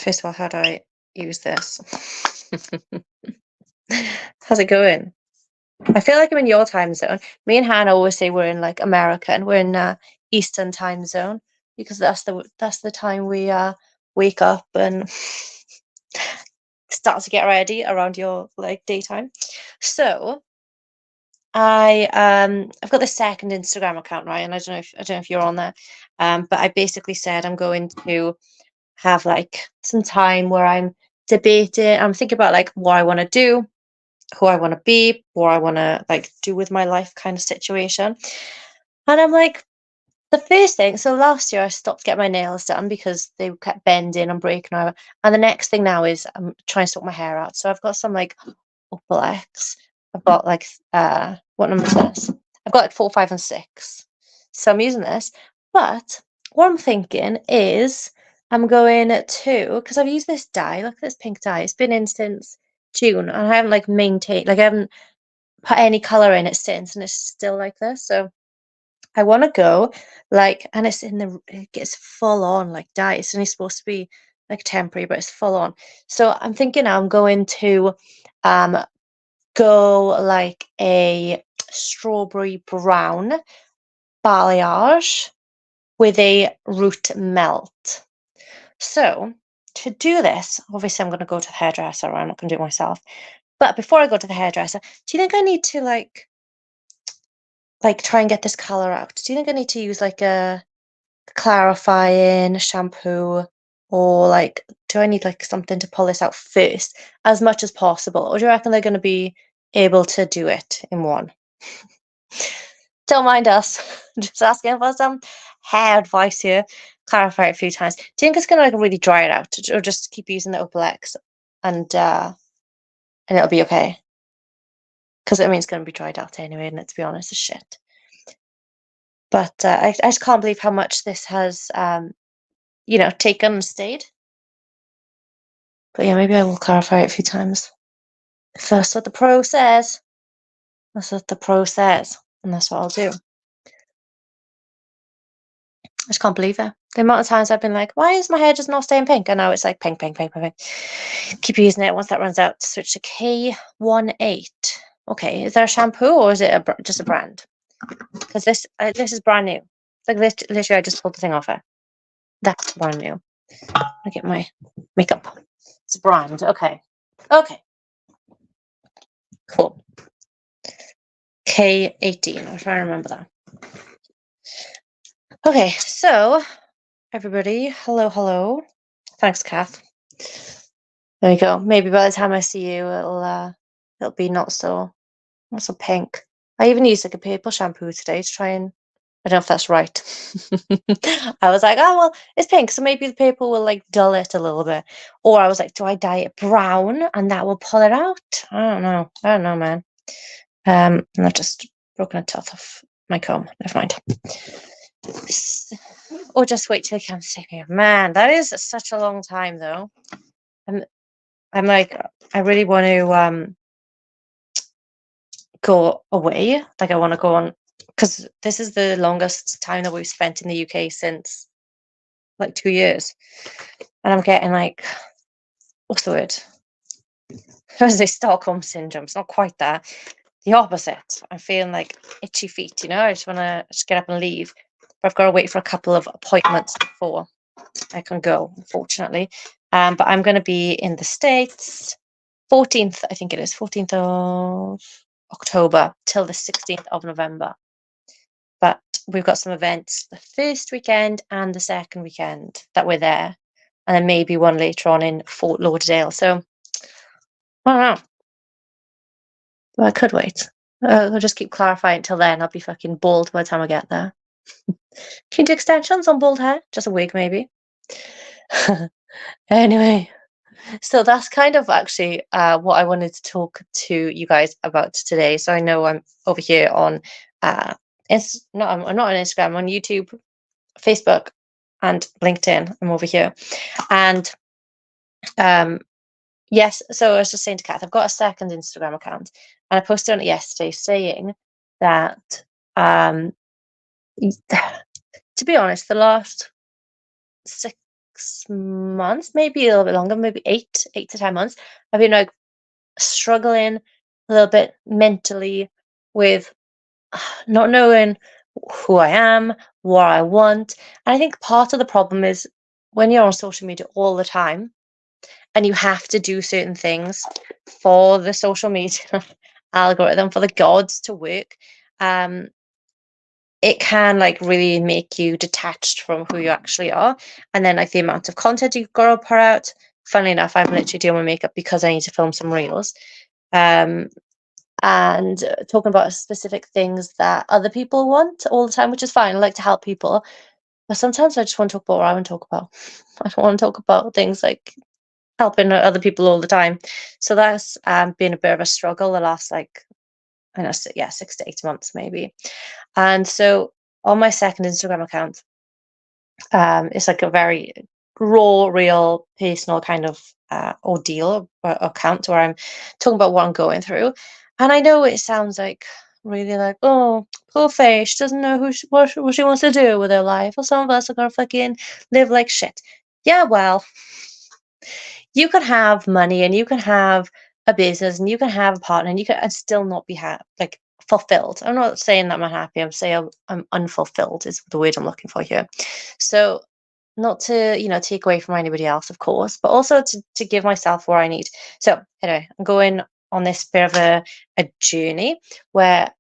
First of all, how do I use this? How's it going? I feel like I'm in your time zone. Me and Hannah always say we're in like America and we're in Eastern time zone because that's the time we wake up and start to get ready around your like daytime. So I've got the second Instagram account, right? And I don't know if you're on there. But I basically said I'm going to have like some time where I'm debating. I'm thinking about like what I want to do, who I want to be, what I want to like do with my life kind of situation. And I'm like, the first thing, so last year I stopped getting my nails done because they kept bending and breaking over. And the next thing now is I'm trying to sort my hair out. So I've got some like Opal X. I've got like what number is this? I've got like 4, 5, and 6. So I'm using this. But what I'm thinking is I'm going to because I've used this dye. Look at this pink dye. It's been in since June, and I haven't like maintained like I haven't put any color in it since, and it's still like this. So I want to go like, and it gets full on like dye. It's only supposed to be like temporary, but it's full on. So I'm thinking I'm going to um go like a strawberry brown balayage with a root melt. So to do this, obviously I'm going to go to the hairdresser. I'm not going to do it myself. But before I go to the hairdresser, do you think I need to like try and get this color out? Do you think I need to use like a clarifying shampoo or like do I need like something to pull this out first as much as possible? Or do you reckon they're going to be able to do it in one? Don't mind us. Just asking for some hair advice here. Clarify it a few times. Do you think it's gonna like really dry it out, or just keep using the Opal X and it'll be okay? Because I mean it's gonna be dried out anyway, and to be honest, it's shit. But I just can't believe how much this has taken and stayed. But yeah, maybe I will clarify it a few times. If that's what the pro says. That's what the pro says, and that's what I'll do. I just can't believe it. The amount of times I've been like, why is my hair just not staying pink? And now it's like pink, pink, pink, pink, pink. Keep using it. Once that runs out, switch to K18. Okay, is there a shampoo or is it just a brand? Because this is brand new. It's like literally, I just pulled the thing off it. That's brand new. I get my makeup. It's a brand. Okay. Okay. Cool. K18. I'll try and remember that. Okay, so everybody, hello, hello. Thanks, Kath. There you go. Maybe by the time I see you, it'll be not so pink. I even used like a purple shampoo today to try and I don't know if that's right. I was like, oh well, it's pink, so maybe the purple will like dull it a little bit. Or I was like, do I dye it brown and that will pull it out? I don't know. I don't know, man. And I've just broken a tooth off my comb. Never mind. Or just wait till it comes to me. Man, that is such a long time though. I'm I'm like, I really want to go away. Like, I want to go on because this is the longest time that we've spent in the UK since like 2 years, and I'm getting like, what's the word? I was say Stockholm syndrome. It's not quite that. The opposite. I'm feeling like itchy feet. I just want to just get up and leave, but I've got to wait for a couple of appointments before I can go. Unfortunately, but I'm going to be in the States 14th, I think it is, 14th of October till the 16th of November. But we've got some events the first weekend and the second weekend that we're there, and then maybe one later on in Fort Lauderdale. So I don't know. Well, I could wait. I'll just keep clarifying until then. I'll be fucking bald by the time I get there. Can you do extensions on bald hair? Just a wig, maybe. Anyway, so that's kind of actually what I wanted to talk to you guys about today. So I know I'm over here on no, I'm not on Instagram. I'm on YouTube, Facebook, and LinkedIn. I'm over here, and yes. So I was just saying to Kath, I've got a second Instagram account, and I posted on it yesterday saying that to be honest, the last 6 months, maybe a little bit longer, maybe 8 to 10 months. I've been like struggling a little bit mentally with not knowing who I am, what I want. And I think part of the problem is when you're on social media all the time and you have to do certain things for the social media algorithm, for the gods to work, um, it can like really make you detached from who you actually are. And then like the amount of content you've got to put out. Funnily enough, I'm literally doing my makeup because I need to film some reels. Um, and talking about specific things that other people want all the time, which is fine. I like to help people, but sometimes I just want to talk about what I want to talk about. I don't want to talk about things like helping other people all the time. So that's been a bit of a struggle the last like I don't know, 6 to 8 months maybe. And so on my second Instagram account, it's like a very raw, real, personal kind of ordeal or account where I'm talking about what I'm going through. And I know it sounds like really like, oh, poor face, she doesn't know what she wants to do with her life. Or some of us are gonna fucking live like shit. Yeah, well, you can have money and you can have a business and you can have a partner and you can and still not be like fulfilled. I'm not saying that I'm unhappy. I'm saying I'm unfulfilled is the word I'm looking for here. So not to take away from anybody else, of course, but also to give myself what I need. So anyway, I'm going on this bit of a journey where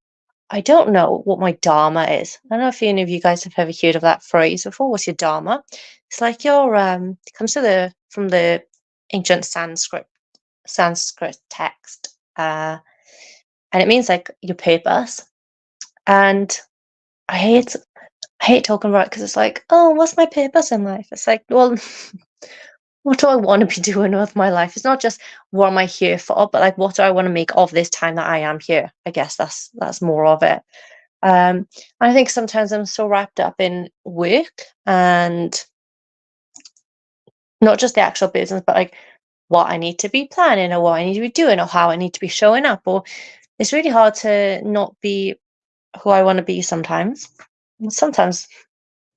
I don't know what my dharma is. I don't know if any of you guys have ever heard of that phrase before. What's your dharma? It's like your it comes to the from the ancient Sanskrit text, and it means like your purpose. And I hate I hate talking about it because it's like, oh, what's my purpose in life? It's like, well, what do I want to be doing with my life? It's not just what am I here for, but like what do I want to make of this time that I am here? I guess that's more of it. I think sometimes I'm so wrapped up in work and not just the actual business, but like what I need to be planning or what I need to be doing or how I need to be showing up. Or it's really hard to not be who I want to be sometimes. And sometimes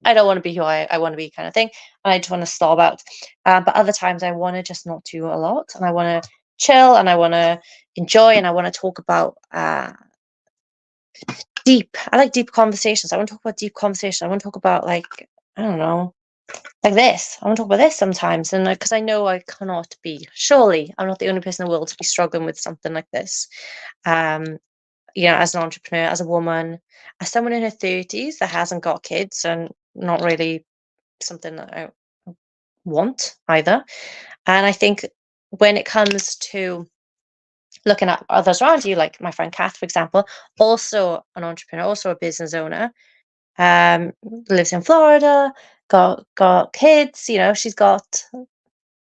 I don't want to be who I want to be, kind of thing. And I just want to slob out. But other times I want to just not do a lot and I want to chill and I want to enjoy and I want to talk about I like deep conversations. I want to talk about deep conversations. I want to talk about like, I don't know, like this. I want to talk about this sometimes. And because I know I cannot be, surely I'm not the only person in the world to be struggling with something like this. Um, as an entrepreneur, as a woman, as someone in her 30s that hasn't got kids and not really something that I want either. And I think when it comes to looking at others around you, like my friend Kath, for example, also an entrepreneur, also a business owner, um, lives in Florida, got kids, she's got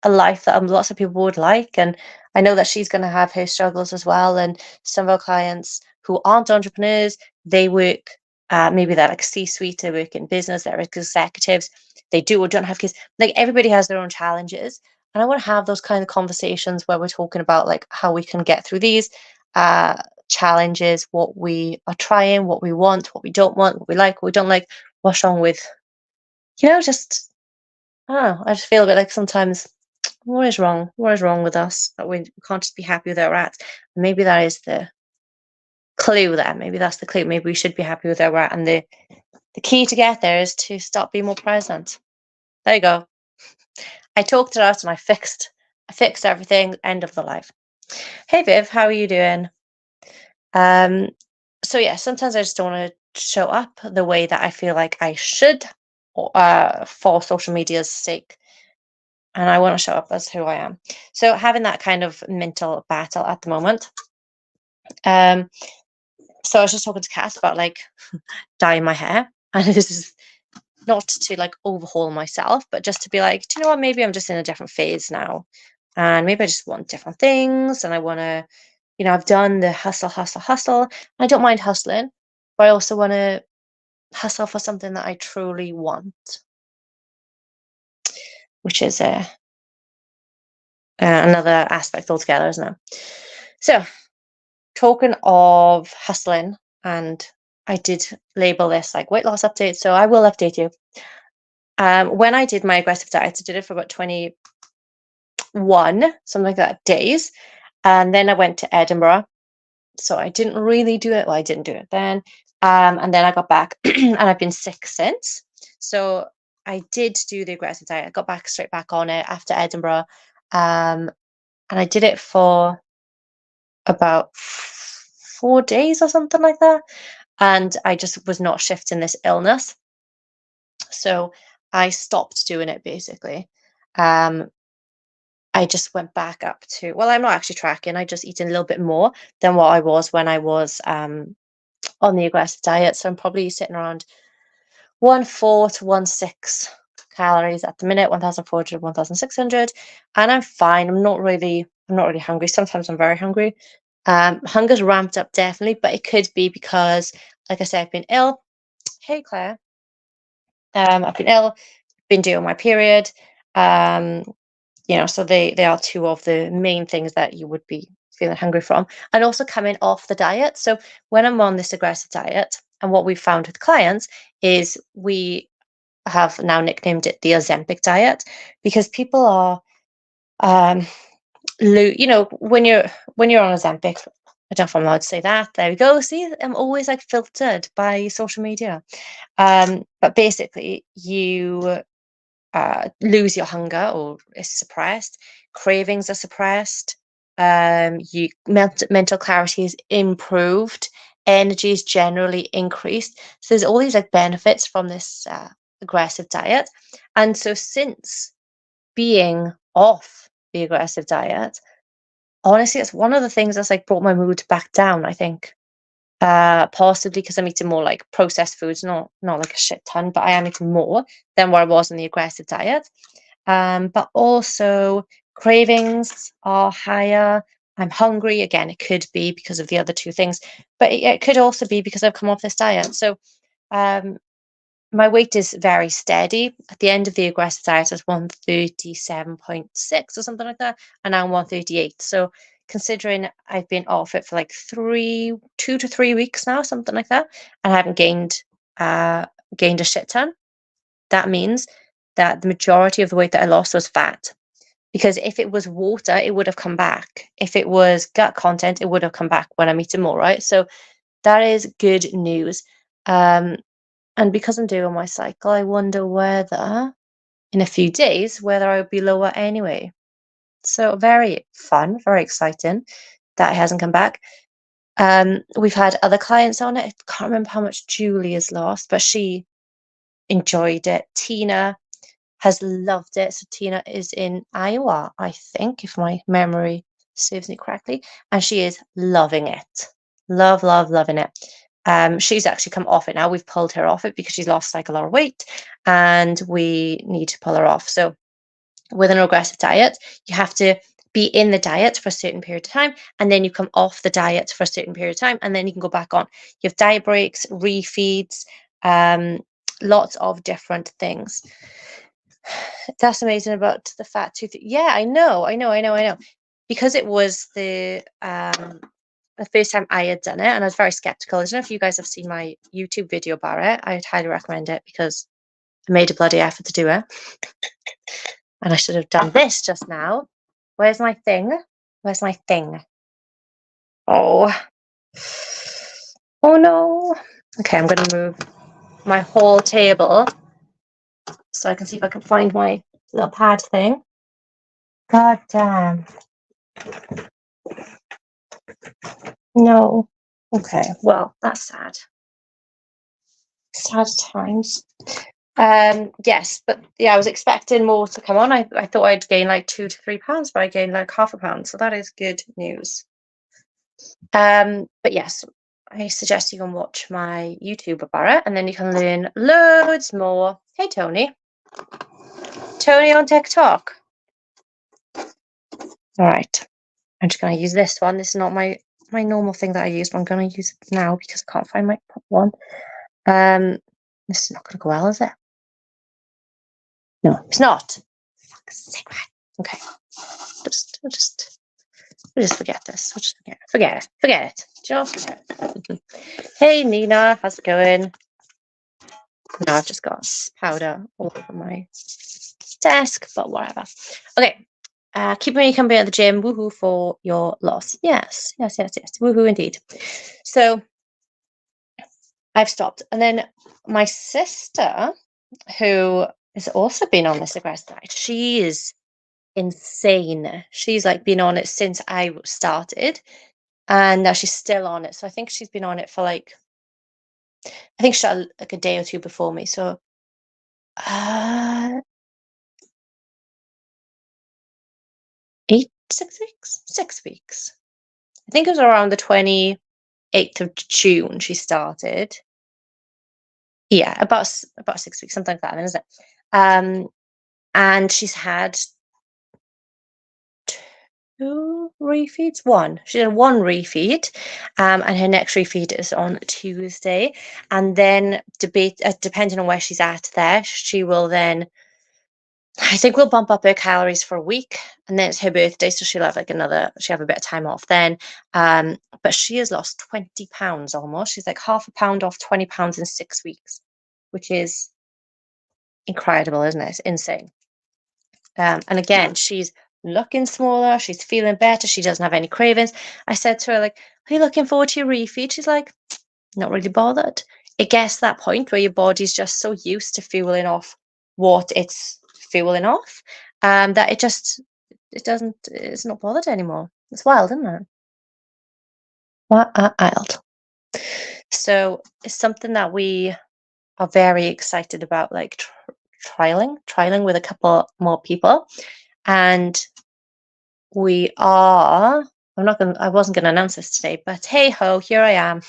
a life that lots of people would like. And I know that she's going to have her struggles as well. And some of our clients who aren't entrepreneurs, they work, maybe they're like C-suite, they work in business, they're executives, they do or don't have kids. Like everybody has their own challenges. And I want to have those kind of conversations where we're talking about like how we can get through these uh, challenges, what we are trying, what we want, what we don't want, what we like, what we don't like, what's wrong with, just I don't know. I just feel a bit like sometimes what is wrong? What is wrong with us that we can't just be happy with where we're at? Maybe that is the clue there. Maybe that's the clue. Maybe we should be happy with where we're at. And the key to get there is to stop being more present. There you go. I talked it out and I fixed everything. End of the life. Hey Viv, how are you doing? Um, so yeah, sometimes I just don't want to show up the way that I feel like I should, for social media's sake. And I want to show up as who I am. So having that kind of mental battle at the moment. Um, so I was just talking to Kat about like dyeing my hair, and this is not to like overhaul myself, but just to be like, do you know what? Maybe I'm just in a different phase now, and maybe I just want different things, and I want to, I've done the hustle, hustle, hustle. I don't mind hustling, but I also want to hustle for something that I truly want, which is another aspect altogether, isn't it? So talking of hustling, and I did label this like weight loss update, so I will update you. When I did my aggressive diet, I did it for about 21, something like that, days. And then I went to Edinburgh. So I didn't really do it. Well, I didn't do it then. And then I got back and I've been sick since. So I did do the aggressive diet. I got back straight back on it after Edinburgh. And I did it for about 4 days or something like that. And I just was not shifting this illness. So I stopped doing it basically. Um, I just went back up to, well, I'm not actually tracking. I just eating a little bit more than what I was when I was on the aggressive diet. So I'm probably sitting around 1,400 to 1,600 calories at the minute, 1,400, 1,600, and I'm fine. I'm not really hungry. Sometimes I'm very hungry. Hunger's ramped up definitely, but it could be because, like I said, I've been ill. Hey Claire, I've been ill, been doing my period. Um, so they are two of the main things that you would be feeling hungry from, and also coming off the diet. So when I'm on this aggressive diet, and what we've found with clients is we have now nicknamed it the Ozempic diet, because people are, um, when you're on Ozempic. I don't know if I'm allowed to say that. There we go. See, I'm always like filtered by social media. But basically, you lose your hunger or is suppressed, cravings are suppressed, mental clarity is improved, energy is generally increased. So there's all these like benefits from this aggressive diet. And so since being off the aggressive diet, honestly, it's one of the things that's like brought my mood back down, I think. Possibly because I'm eating more like processed foods, not like a shit ton, but I am eating more than what I was in the aggressive diet. But also cravings are higher. I'm hungry again. It could be because of the other two things, but it could also be because I've come off this diet. So um, my weight is very steady. At the end of the aggressive diet, I was 137.6 or something like that, and now I'm 138. So considering I've been off it for like 2 to 3 weeks now, something like that, and I haven't gained a shit ton, that means that the majority of the weight that I lost was fat. Because if it was water, it would have come back. If it was gut content, it would have come back when I'm eating more, right? So that is good news. Um, and because I'm doing my cycle, I wonder whether in a few days, whether I would be lower anyway. So very fun, very exciting that it hasn't come back. We've had other clients on it. I can't remember how much Julie has lost, but she enjoyed it. Tina has loved it. So Tina is in Iowa, I think, if my memory serves me correctly, and she is loving it. Loving it. She's actually come off it now. We've pulled her off it because she's lost like a lot of weight, and we need to pull her off. So with an aggressive diet, you have to be in the diet for a certain period of time, and then you come off the diet for a certain period of time, and then you can go back on. You have diet breaks, refeeds, um, lots of different things. That's amazing about the fat tooth. Yeah, I know. Because it was the first time I had done it, and I was very skeptical. I don't know if you guys have seen my YouTube video about it. I'd highly recommend it because I made a bloody effort to do it. And I should have done this just now. Where's my thing? Where's my thing? Oh. Oh no. Okay, I'm going to move my whole table so I can see if I can find my little pad thing. God damn. No. Okay, well, that's sad. Sad times. Yes, but yeah, I was expecting more to come on. I thought I'd gain like 2 to 3 pounds, but I gained like half a pound, so that is good news. But yes, I suggest you can watch my YouTube about it, and then you can learn loads more. Hey, Tony. Tony on TikTok. All right. I'm just going to use this one. This is not my normal thing that I use, but I'm going to use it now because I can't find my pop one. This is not going to go well, is it? No, it's not. Fuck's sake, man. Okay. We'll just forget this. We'll just forget it. Forget it. Just forget it. Hey, Nina. How's it going? No, I've just got powder all over my desk, but whatever. Okay. Keeping you company at the gym. Woohoo for your loss. Yes. Woohoo indeed. So I've stopped. And then my sister, who has also been on this aggressive diet, she is insane. She's like been on it since I started, and now she's still on it. So I think she's been on it for like, I think she started like a day or two before me. So uh 6 weeks, 6 weeks. I think it was around the 28th of June she started. Yeah, about 6 weeks, something like that, then, isn't it? And she's had two refeeds. One. She did one refeed, and her next refeed is on Tuesday. And then depending on where she's at there, she will then. I think we'll bump up her calories for a week, and then it's her birthday, so she'll have she'll have a bit of time off then. But she has lost 20 pounds almost. She's like half a pound off 20 pounds in 6 weeks, which is incredible, isn't it? It's insane. And again, she's looking smaller, she's feeling better, she doesn't have any cravings. I said to her, like, are you looking forward to your refeed? She's like, not really bothered. It gets to that point where your body's just so used to fueling off what it's fueling off, that it's not bothered anymore. It's wild, isn't it? Wild. So it's something that we are very excited about, like trialing with a couple more people. And I wasn't gonna announce this today, but hey ho, here I am.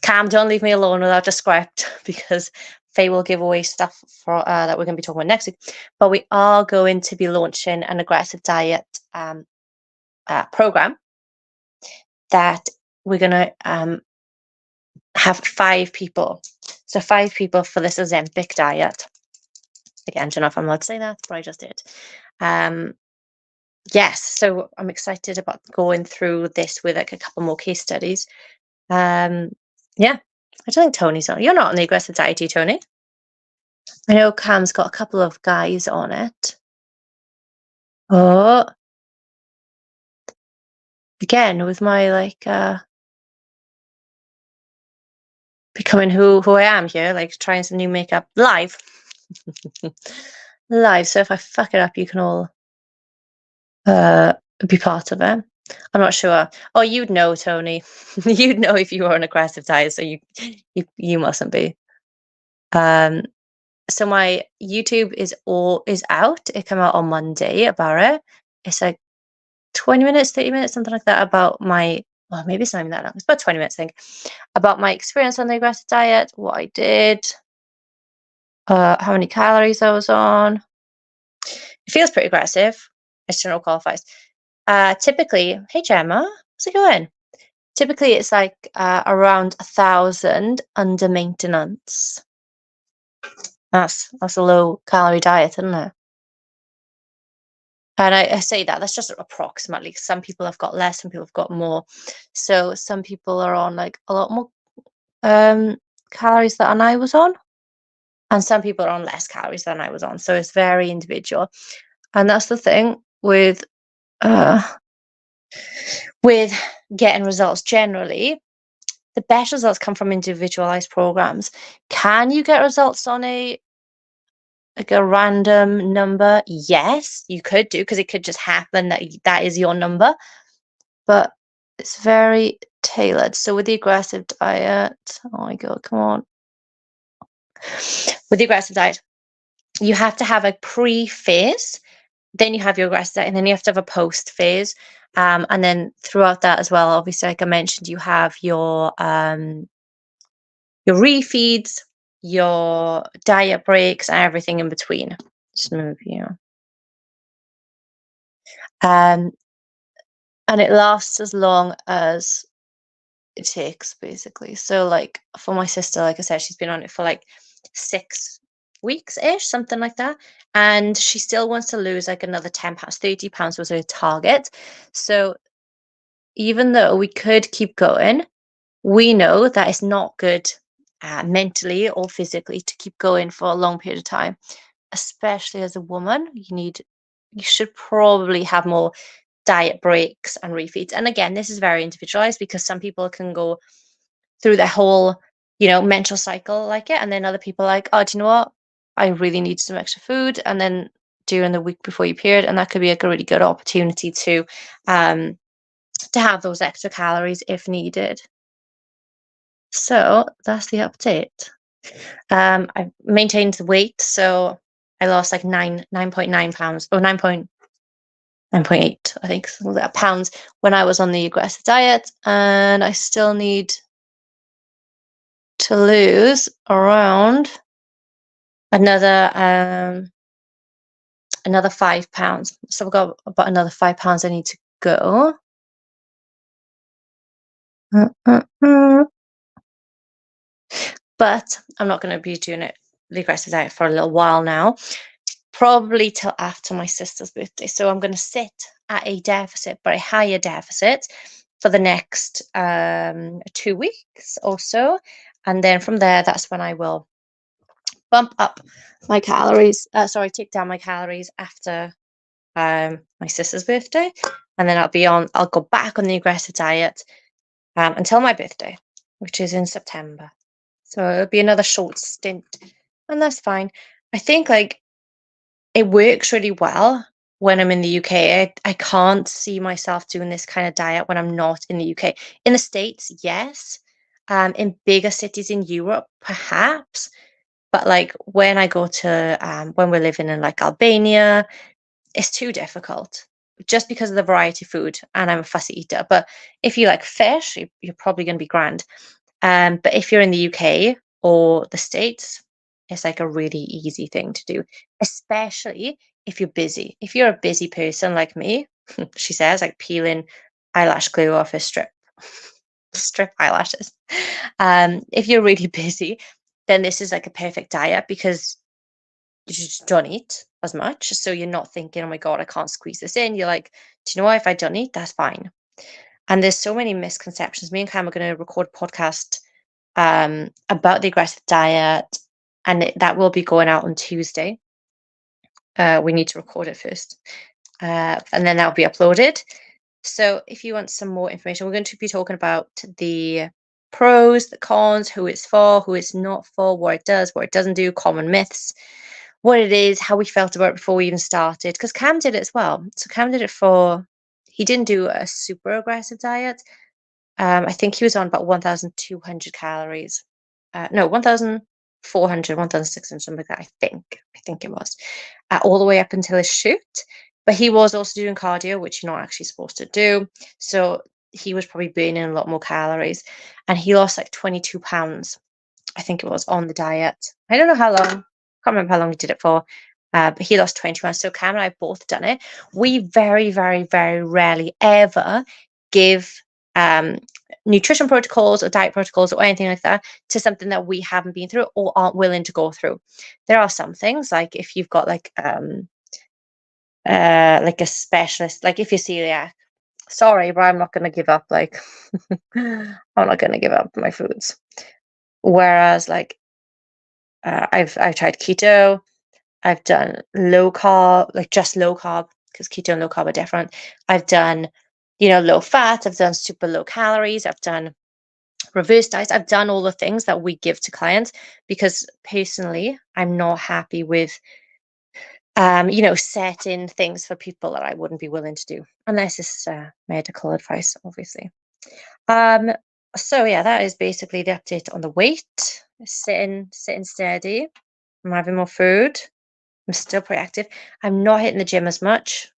Cam, don't leave me alone without a script because Faye will give away stuff for that we're going to be talking about next week. But we are going to be launching an aggressive diet program that we're going to have 5 people. So 5 people for this Ozempic diet. Again, I don't know if I'm allowed to say that, but I just did. Yes, so I'm excited about going through this with like a couple more case studies. Yeah, I don't think Tony's on. You're not on the aggressive diet, are you, Tony? I know Cam's got a couple of guys on it. Oh, again with my like becoming who I am here, like trying some new makeup live. Live. So if I fuck it up, you can all be part of it. I'm not sure. Oh, you'd know, Tony. You'd know if you were on aggressive diet, so you mustn't be. So my YouTube is out. It came out on Monday about it. It's like 20 minutes, 30 minutes, something like that, about my, well, maybe it's not even that long. It's about 20 minutes, I think, about my experience on the aggressive diet, what I did, how many calories I was on. It feels pretty aggressive. I just don't know what qualifies. Typically, hey Gemma, how's it going? Typically, it's like around 1,000 under maintenance. That's a low calorie diet, isn't it? And I say that's just approximately. Some people have got less, some people have got more. So some people are on like a lot more calories than I was on, and some people are on less calories than I was on. So it's very individual, and that's the thing uh, with getting results generally. The best results come from individualized programs. Can you get results on like a random number? Yes, you could do, because it could just happen that is your number, but it's very tailored. So with the aggressive diet, oh my god, come on. With the aggressive diet, you have to have a pre-phase, then you have your aggressive diet, and then you have to have a post phase. And then throughout that as well, obviously, like I mentioned, you have your refeeds, your diet breaks, and everything in between. Just move you. And it lasts as long as it takes, basically. So, like for my sister, like I said, she's been on it for like 6 weeks ish, something like that, and she still wants to lose like another 10 pounds. 30 pounds was her target. So even though we could keep going, we know that it's not good mentally or physically to keep going for a long period of time. Especially as a woman, you should probably have more diet breaks and refeeds. And again, this is very individualized because some people can go through their whole, menstrual cycle like it, and then other people are like, oh, do you know what? I really need some extra food, and then during the week before your period, and that could be a really good opportunity um to have those extra calories if needed. So that's the update. I've maintained the weight, so I lost like 9.9 pounds, or 9.8, I think, something like that, pounds when I was on the aggressive diet, and I still need to lose around another 5 pounds. So I've got about another 5 pounds I need to go. But I'm not going to be doing the aggressive diet for a little while now, probably till after my sister's birthday. So I'm going to sit at a deficit, but a higher deficit for the next 2 weeks or so. And then from there, that's when I will bump up my calories. Take down my calories after my sister's birthday. And then I'll go back on the aggressive diet until my birthday, which is in September. So it'll be another short stint, and that's fine. I think like it works really well when I'm in the UK. I can't see myself doing this kind of diet when I'm not in the UK. In the States, yes. In bigger cities in Europe, perhaps. But like when I go to when we're living in like Albania, it's too difficult just because of the variety of food, and I'm a fussy eater. But if you like fish, you're probably going to be grand. But if you're in the UK or the States, it's like a really easy thing to do, especially if you're busy. If you're a busy person like me, she says, like peeling eyelash glue off a strip eyelashes. If you're really busy, then this is like a perfect diet because you just don't eat as much. So you're not thinking, oh my God, I can't squeeze this in. You're like, do you know what? If I don't eat, that's fine. And there's so many misconceptions. Me and Cam are going to record a podcast about the aggressive diet, and that will be going out on Tuesday. We need to record it first, and then that'll be uploaded. So if you want some more information, we're going to be talking about the pros, the cons, who it's for, who it's not for, what it does, what it doesn't do, common myths, what it is, how we felt about it before we even started. Because Cam did it as well. So Cam did it he didn't do a super aggressive diet. I think he was on about 1,200 calories. No, 1,400, 1,600, something like that. I think it was, all the way up until his shoot. But he was also doing cardio, which you're not actually supposed to do. So he was probably burning a lot more calories, and he lost like 22 pounds, I think it was, on the diet. I don't know how long. Can't remember how long he did it for. But he lost 20 pounds. So Cam and I both done it. We very, very, very rarely ever give um, nutrition protocols or diet protocols or anything like that to something that we haven't been through or aren't willing to go through. There are some things, like if you've got like a specialist, like if you're celiac, sorry, but I'm not going to give up. Like I'm not going to give up my foods. Whereas like I've tried keto. I've done low carb, like just low carb, because keto and low carb are different. I've done, low fat. I've done super low calories. I've done reverse diets. I've done all the things that we give to clients because personally, I'm not happy with, setting things for people that I wouldn't be willing to do unless it's medical advice, obviously. Um, so yeah, that is basically the update on the weight. Sitting steady. I'm having more food. I'm still pretty active. I'm not hitting the gym as much.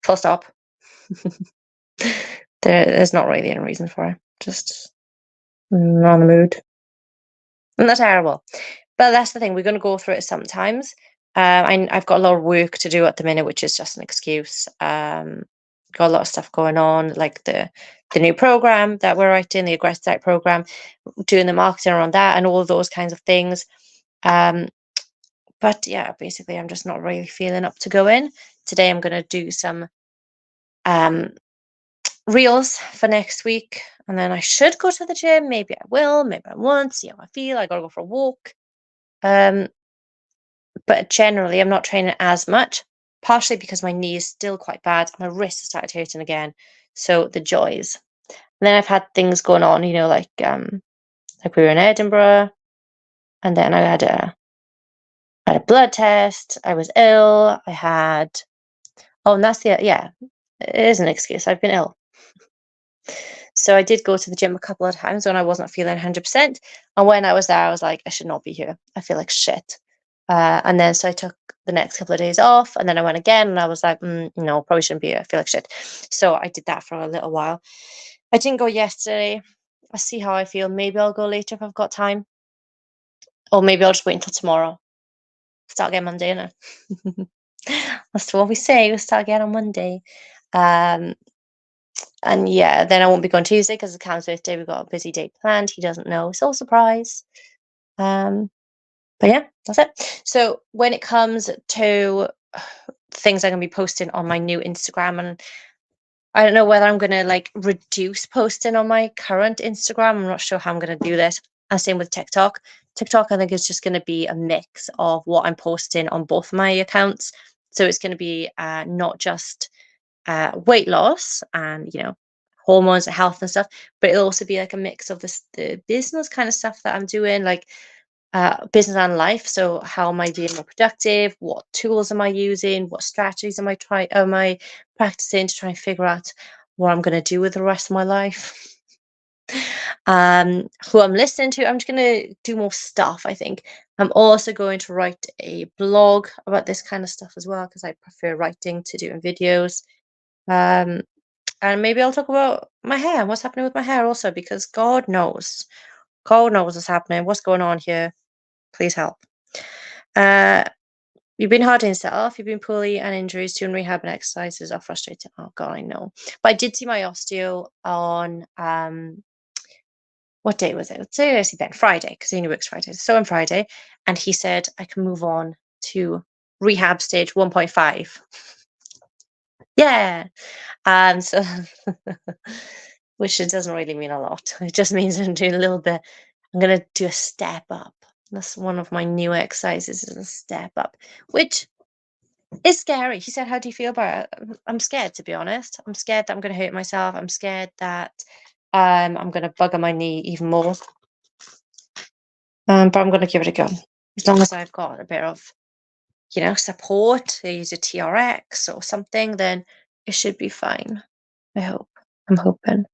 Full stop. There's not really any reason for it. Just not in the mood. I'm not terrible. But that's the thing. We're going to go through it sometimes. I've got a lot of work to do at the minute, which is just an excuse. Got a lot of stuff going on, like the new program that we're writing, the aggressive diet program, doing the marketing around that, and all of those kinds of things. But yeah, basically, I'm just not really feeling up to go in. Today, I'm going to do some reels for next week, and then I should go to the gym. Maybe I will, maybe I won't. See how I feel. I gotta go for a walk. Um, but generally, I'm not training as much, partially because my knee is still quite bad. My wrist has started hurting again. So the joys. And then I've had things going on, like we were in Edinburgh, and then I had a blood test. I was ill. I had oh, and that's the yeah, it is an excuse. I've been ill. So I did go to the gym a couple of times when I wasn't feeling 100%. And when I was there, I was like, I should not be here. I feel like shit. And then so I took the next couple of days off, and then I went again, and I was like, no, probably shouldn't be here. I feel like shit. So I did that for a little while. I didn't go yesterday. I'll see how I feel. Maybe I'll go later if I've got time, or maybe I'll just wait until tomorrow. Start again Monday, innit? That's what we say. We start again on Monday. Um, and yeah, then I won't be going Tuesday because it's Cam's birthday. We've got a busy day planned. He doesn't know. It's all surprise. Um, but yeah, that's it. So when it comes to things I'm gonna be posting on my new Instagram, and I don't know whether I'm gonna like reduce posting on my current Instagram. I'm not sure how I'm gonna do this. And same with TikTok. TikTok, I think, is just gonna be a mix of what I'm posting on both my accounts. So it's gonna be not just weight loss and hormones and health and stuff, but it'll also be like a mix of the business kind of stuff that I'm doing, like business and life. So how am I being more productive? What tools am I using? What strategies am I practicing to try and figure out what I'm going to do with the rest of my life? Who I'm listening to. I'm just going to do more stuff, I think. I'm also going to write a blog about this kind of stuff as well because I prefer writing to doing videos. Um, and maybe I'll talk about my hair and what's happening with my hair also because God knows. God knows what's happening. What's going on here? Please help. Uh, you've been hard on yourself. You've been poorly and injuries doing rehab and exercises are frustrating. Oh God, I know. But I did see my osteo on what day was it? Let's say I see Ben Friday because he only works Fridays. So on Friday, and he said I can move on to rehab stage 1.5. Yeah. So which it doesn't really mean a lot. It just means I'm doing a little bit. I'm gonna do a step up. That's one of my new exercises is a step up, which is scary. He said, "How do you feel about it?" I'm scared, to be honest. I'm scared that I'm gonna hurt myself. I'm scared that I'm gonna bug on my knee even more. But I'm gonna give it a go. As long as I've got a bit of, support, I use a TRX or something, then it should be fine. I hope. I'm hoping.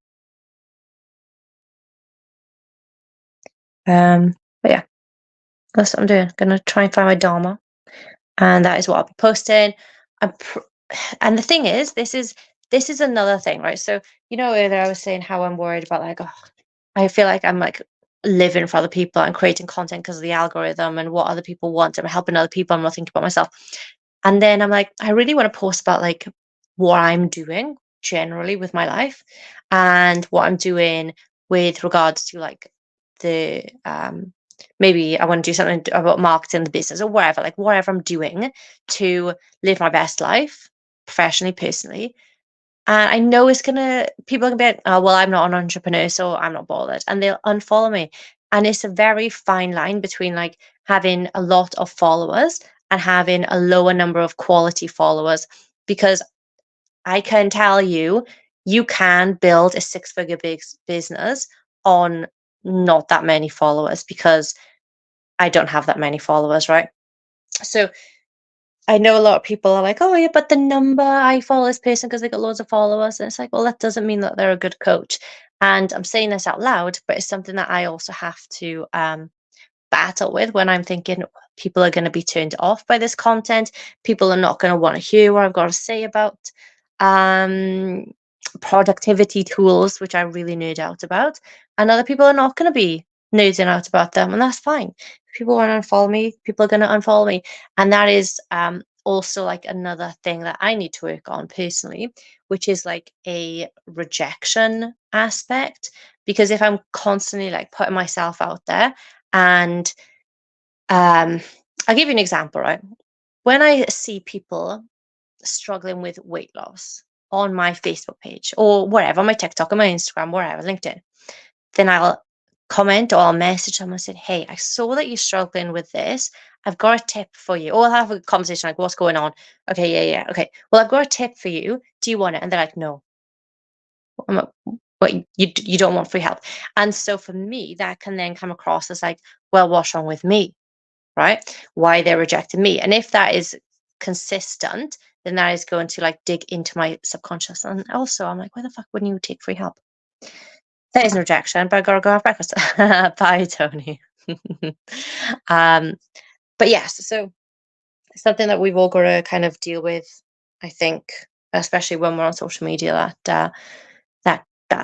But yeah, that's what I'm doing. Gonna try and find my Dharma, and that is what I'll be posting. I'm pr- and the thing is, this is another thing, right? So earlier I was saying how I'm worried about like, oh, I feel like I'm like living for other people and creating content because of the algorithm and what other people want. I'm helping other people. I'm not thinking about myself. And then I'm like, I really want to post about like what I'm doing generally with my life and what I'm doing with regards to like the maybe I want to do something about marketing the business or whatever, like whatever I'm doing to live my best life professionally, personally. And I know it's gonna people are gonna be like, oh well, I'm not an entrepreneur, so I'm not bothered. And they'll unfollow me. And it's a very fine line between like having a lot of followers and having a lower number of quality followers. Because I can tell you, you can build a six-figure big business on not that many followers because I don't have that many followers, right? So I know a lot of people are like, "Oh, yeah, but the number I follow this person because they got loads of followers." And it's like, well, that doesn't mean that they're a good coach. And I'm saying this out loud, but it's something that I also have to battle with when I'm thinking people are going to be turned off by this content. People are not going to want to hear what I've got to say about um, productivity tools, which I really nerd out about. And other people are not going to be nerding out about them. And that's fine. If people want to unfollow me, people are going to unfollow me. And that is also like another thing that I need to work on personally, which is like a rejection aspect. Because if I'm constantly like putting myself out there, and I'll give you an example, right? When I see people struggling with weight loss, on my Facebook page or wherever, on my TikTok, on my Instagram, wherever, LinkedIn, then I'll comment or I'll message them and say, hey, I saw that you're struggling with this. I've got a tip for you. Or I'll have a conversation like, what's going on? Okay, yeah. Okay. Well, I've got a tip for you. Do you want it? And they're like, no. I'm like, but you don't want free help. And so for me, that can then come across as like, well, what's wrong with me? Right? Why they're rejecting me. And if that is consistent, then that is going to like dig into my subconscious. And also I'm like, why the fuck wouldn't you take free help? That is an rejection, but I gotta go have breakfast. Bye, Tony. um, but yes, so something that we've all got to kind of deal with, I think, especially when we're on social media, that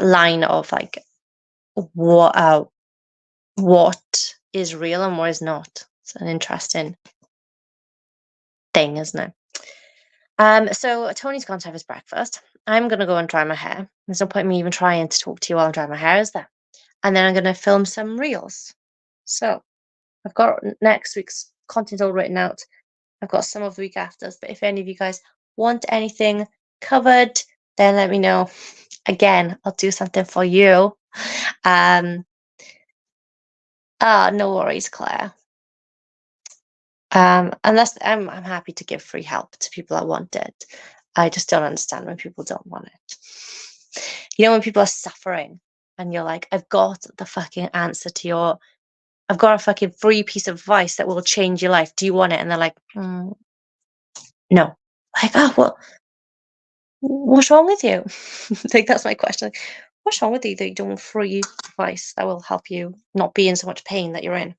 line of like what what is real and what is not. It's an interesting thing, isn't it? So Tony's gone to have his breakfast. I'm gonna go and dry my hair. There's no point in me even trying to talk to you while I'm drying my hair, is there? And then I'm gonna film some reels. So I've got next week's content all written out. I've got some of the week after's, but if any of you guys want anything covered, then let me know. Again, I'll do something for you. Um, no worries, Claire. Unless I'm happy to give free help to people that want it. I just don't understand when people don't want it. You know, when people are suffering and you're like, I've got the fucking answer to your, I've got a fucking free piece of advice that will change your life. Do you want it? And they're like, no. Like, oh, well, what's wrong with you? Like, that's my question. Like, what's wrong with you that you don't want free advice that will help you not be in so much pain that you're in?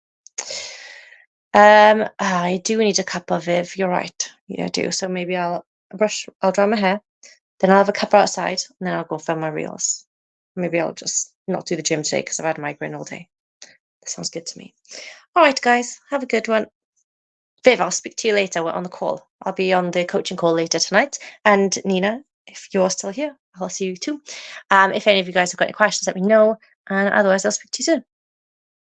I do need a cup of Viv. You're right. Yeah, I do. So maybe I'll dry my hair, then I'll have a cup outside, and then I'll go film my reels. Maybe I'll just not do the gym today because I've had a migraine all day. That sounds good to me. All right, guys, have a good one. Viv, I'll speak to you later. We're on the call. I'll be on the coaching call later tonight. And Nina, if you're still here, I'll see you too. If any of you guys have got any questions, let me know. And otherwise, I'll speak to you soon.